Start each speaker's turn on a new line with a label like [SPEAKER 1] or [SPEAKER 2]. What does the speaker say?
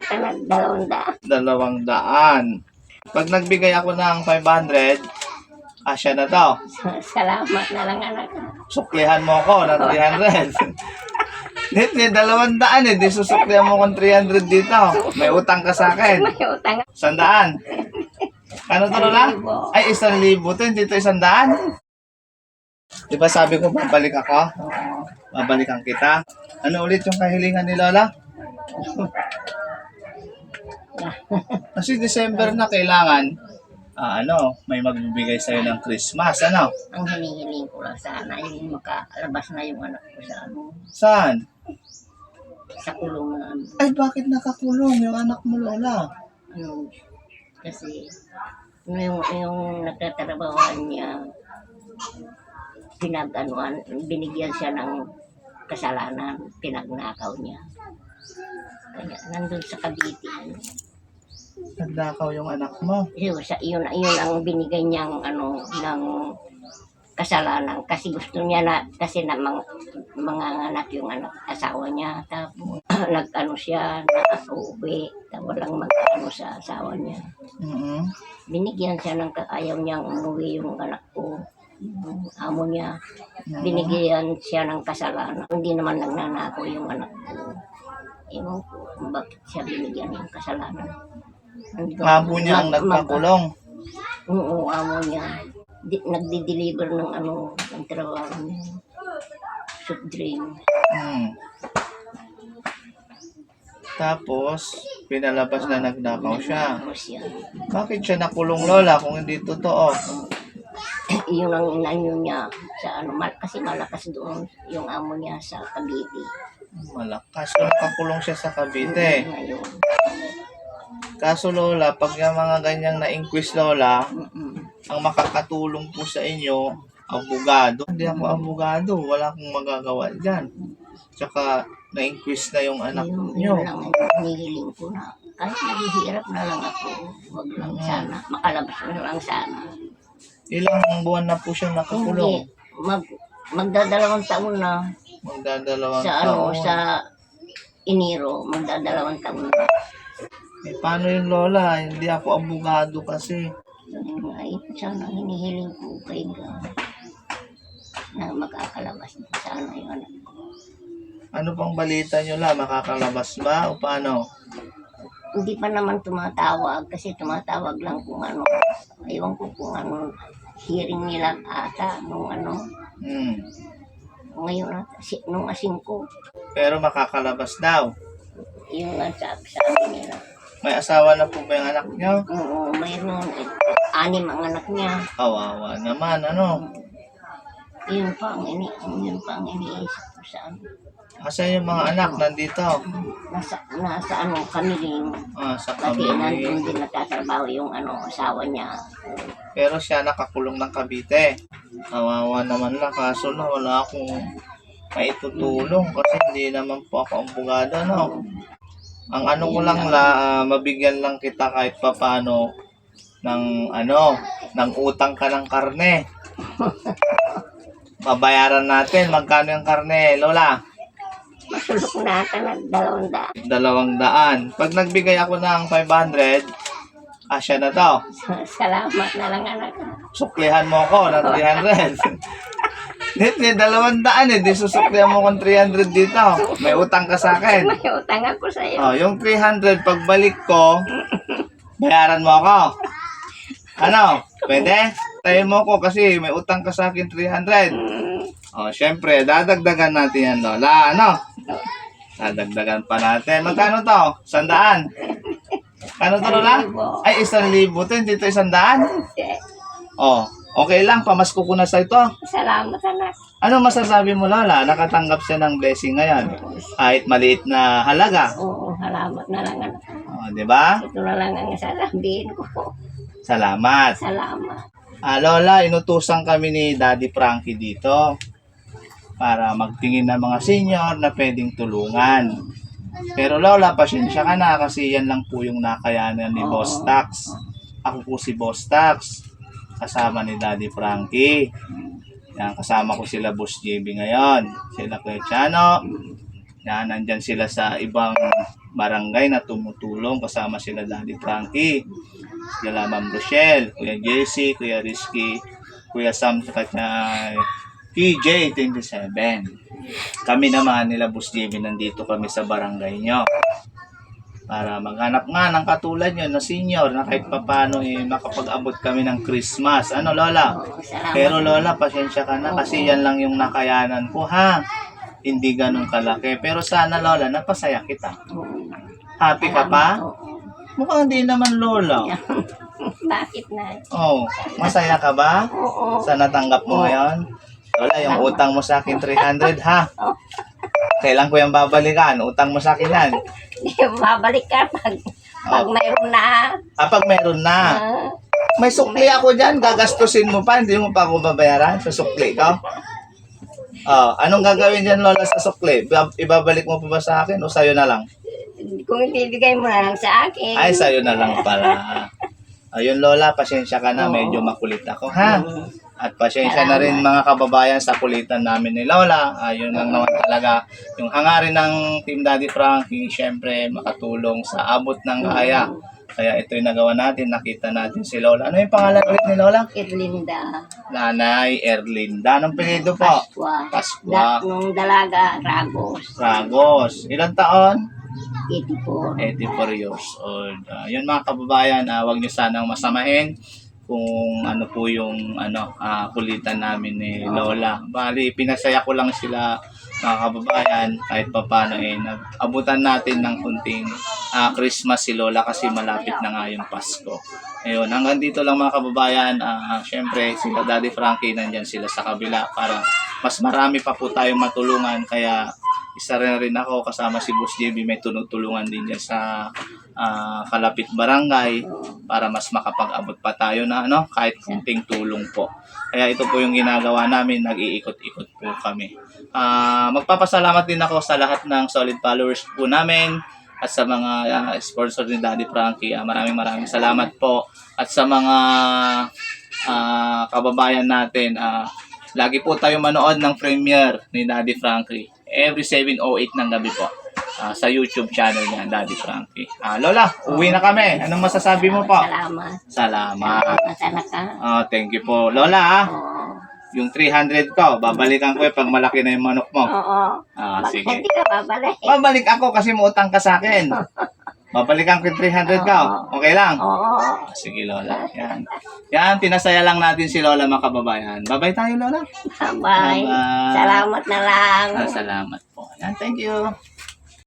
[SPEAKER 1] tanan 200.
[SPEAKER 2] 200. Pag nagbigay ako ng 500, asya na to.
[SPEAKER 1] Salamat na lang anak.
[SPEAKER 2] Suklihan mo ako ng 300. Hindi, 200 eh. Di susuklihan mo kong 300 dito. May utang ka sa akin.
[SPEAKER 1] May utang.
[SPEAKER 2] 100. Ano to Lola? Ay, 1,000 to. Hindi to 100. Di ba sabi ko babalik ako? Babalikan kita. Ano ulit yung kahilingan ni Lola? Kasi December na kailangan may magbibigay sa'yo ng Christmas, ano?
[SPEAKER 1] Ang hinihiling ko lang sana yung makalabas na yung anak ko sa
[SPEAKER 2] Saan?
[SPEAKER 1] sa kulungan.
[SPEAKER 2] Ay, bakit nakakulong yung anak mo, Lola?
[SPEAKER 1] Kasi yung nagtatrabahoan niya, binigyan siya ng kasalanan, pinagnakaw niya. Kaya nandun sa Cavite.
[SPEAKER 2] Nagnakaw yung anak mo.
[SPEAKER 1] Yun ang binigay niyang ng kasalanan kasi gusto niya kasi mga anak yung asawa niya, tapos siya na uuwi, tapos walang sa asawa niya. Binigyan siya ng ayaw niyang umuwi yung anak ko, yung amo niya, binigyan siya ng kasalanan. Hindi naman nagnanakaw yung anak ko. Ewan ko kung bakit siya binigyan ng kasalanan.
[SPEAKER 2] Amo niya ang nagpakulong.
[SPEAKER 1] Oo, amo niya. Nagdi-deliver ng trabaho niya. Soft drink.
[SPEAKER 2] Tapos, pinalabas na nagnakaw siya.
[SPEAKER 1] Tapos yan.
[SPEAKER 2] Bakit siya nakulong, Lola, kung hindi totoo?
[SPEAKER 1] Yun ang inanyo niya sa kasi malakas doon yung amo niya sa Cavite.
[SPEAKER 2] Malakas. So, nakakulong siya sa Cavite.
[SPEAKER 1] Ngayon.
[SPEAKER 2] Kaso, Lola, pag yung mga ganyang na-inquest, Lola, ang makakatulong po sa inyo, abogado. Hindi ako abogado. Wala akong magagawa dyan. Tsaka, na-inquest na yung anak niyo.
[SPEAKER 1] Yun lang ang hinihiling ko na. Kahit naghihirap na lang ako, wag lang sana. Makalabas na lang sana.
[SPEAKER 2] Ilang buwan na po siyang nakakulong?
[SPEAKER 1] Magdadalawang taon na.
[SPEAKER 2] Magdadalawang taon.
[SPEAKER 1] Sa Enero, magdadalawang taon na.
[SPEAKER 2] Eh, paano yung Lola? Hindi ako abogado kasi.
[SPEAKER 1] Ay, sana hinihiling ko kay na makakalabas sana yung anak ko.
[SPEAKER 2] Ano pang balita nyo la? Makakalabas ba? O paano?
[SPEAKER 1] Hindi pa naman tumatawag kasi tumatawag lang kung ewan ko kung hearing nila ata ngayon nung 5.
[SPEAKER 2] Pero makakalabas daw.
[SPEAKER 1] Yung sabi nila.
[SPEAKER 2] May asawa na po ba yung anak nyo?
[SPEAKER 1] Oo, mayroon. 6 ang anak niya.
[SPEAKER 2] Kawawa naman,
[SPEAKER 1] Yun pa ang iniisip ko sa
[SPEAKER 2] Asan yung mga anak? Nandito?
[SPEAKER 1] Nasa kami din.
[SPEAKER 2] Sa
[SPEAKER 1] Kasi
[SPEAKER 2] Cavite.
[SPEAKER 1] nandun din nagtatrabaho yung asawa niya.
[SPEAKER 2] Pero siya nakakulong ng Cavite. Kawawa naman lang. Kaso na wala akong maitutulong kasi hindi naman po ako abogado, Ang ko lang mabigyan lang kita kahit papaano ng utang ka ng karne. Babayaran natin. Magkano yung karne, Lola?
[SPEAKER 1] Masulok na tanan 200.
[SPEAKER 2] 200. Pag nagbigay ako ng 500, asya na to.
[SPEAKER 1] Salamat na lang anak.
[SPEAKER 2] Suklihan mo ako ng 300. Hindi, 200 eh. Di susuklihan mo kong 300 dito. May utang ka sa akin.
[SPEAKER 1] May utang ako sa iyo.
[SPEAKER 2] Yung 300, pagbalik ko, bayaran mo ako. Ano? Pwede? Tayo mo ko kasi may utang ka sa akin 300. Syempre, dadagdagan natin yan, Lola. Dadagdagan pa natin. Magkano to? 100? Kano to, Lola? Ay, 1,000 to. Hindi to 100? Okay lang. Pamasko ko na sa ito.
[SPEAKER 1] Salamat anak.
[SPEAKER 2] Ano masasabi mo, Lola? Nakatanggap siya ng blessing ngayon. Kahit maliit na halaga.
[SPEAKER 1] Oo, salamat na lang anak.
[SPEAKER 2] Di ba?
[SPEAKER 1] Ito na lang ang sasabihin ko.
[SPEAKER 2] Salamat.
[SPEAKER 1] Salamat.
[SPEAKER 2] Lola, inutusan kami ni Daddy Frankie dito para magtingin ng mga senior na pwedeng tulungan. Pero Lola, pasensya ka na kasi yan lang po yung nakayanan ni Boss Tax. Ako po si Boss Tax, kasama ni Daddy Frankie. Yan, kasama ko sila Boss JB ngayon. Sila Kuya Chano. Yan, nandyan sila sa ibang barangay na tumutulong kasama sila Daddy Frankie, sila Ma'am Rochelle, Kuya Jesse, Kuya Rizky, Kuya Sam sa kanya PJ27. Kami naman nila Boss JB nandito kami sa barangay nyo para maghanap nga ng katulad nyo na senior na kahit papano makapag-abot kami ng Christmas. Ano Lola?
[SPEAKER 1] Oo, salamat.
[SPEAKER 2] Pero Lola, pasensya ka na kasi yan lang yung nakayanan ko ha. Hindi ganun kalaki. Pero sana Lola, napasaya kita.
[SPEAKER 1] Oo.
[SPEAKER 2] Happy ka pa?
[SPEAKER 1] Oo.
[SPEAKER 2] Mukhang hindi naman Lola.
[SPEAKER 1] Bakit na?
[SPEAKER 2] Oh, masaya ka ba?
[SPEAKER 1] Oo.
[SPEAKER 2] Sa natanggap mo ngayon? Lola, yung utang mo sa akin 300 ha. Kailan ko yung babalikan? Utang mo sa akin yan.
[SPEAKER 1] Babalik ka pag mayroon na.
[SPEAKER 2] Pag meron na.
[SPEAKER 1] Ah,
[SPEAKER 2] May sukli ako dyan. Gagastusin mo pa. Hindi mo pa ako babayaran sa sukli ko. Anong gagawin dyan Lola sa sukli? Ibabalik mo pa ba sa akin o sa'yo na lang?
[SPEAKER 1] kung ibibigay mo na lang sa akin.
[SPEAKER 2] Ay, sa'yo na lang pala. Ayun Lola, pasensya ka na. Medyo makulit ako ha. At pasensya na rin mga kababayan sa kulitan namin ni Lola. Ayun lang naman talaga. Yung hangarin ng Team Daddy Frankie, syempre makatulong sa abot ng kaya. Kaya ito'y nagawa natin. Nakita natin si Lola. Ano yung pangalan ulit ni Lola?
[SPEAKER 1] Erlinda.
[SPEAKER 2] Nanay Erlinda. Anong pinido po? Pascua.
[SPEAKER 1] Nung dalaga, Ragos.
[SPEAKER 2] Ragos. Ilang taon?
[SPEAKER 1] 84.
[SPEAKER 2] 84 years old. Yun mga kababayan, huwag nyo sanang masamahin kung ano po yung kulitan namin ni Lola. Bali, pinasaya ko lang sila mga kababayan kahit paano abutan natin ng kunting Christmas si Lola kasi malapit na nga yung Pasko. Ayun, hanggang dito lang mga kababayan. Syempre, sila Daddy Frankie nandyan sila sa kabila para mas marami pa po tayong matulungan. Kaya isa rin ako kasama si Boss JB, may tunutulungan din dyan sa kalapit barangay para mas makapag-abot pa tayo na kahit kunting tulong po. Kaya ito po yung ginagawa namin, nag-iikot-ikot po kami. Magpapasalamat din ako sa lahat ng solid followers po namin at sa mga sponsor ni Daddy Frankie. Maraming salamat po. At sa mga kababayan natin, lagi po tayo manood ng premiere ni Daddy Frankie. Every 7:08 ng gabi po sa YouTube channel niya, Daddy Frankie. Lola, uwi na kami. Anong masasabi mo po? Salamat.
[SPEAKER 1] Masana ka.
[SPEAKER 2] Thank you po. Lola,
[SPEAKER 1] Oo.
[SPEAKER 2] yung 300 ko, babalikan ko pag malaki na yung manok mo.
[SPEAKER 1] Oo.
[SPEAKER 2] Sige.
[SPEAKER 1] Hindi ka babalik.
[SPEAKER 2] Babalik ako kasi mautang ka sa akin. Babalikan ko yung 300 ko. Okay lang?
[SPEAKER 1] Oo.
[SPEAKER 2] Sige, Lola. Yan, pinasaya lang natin si Lola, mga kababayan. Bye-bye tayo, Lola.
[SPEAKER 1] Bye. Salamat na lang.
[SPEAKER 2] Salamat po. Yan, thank you.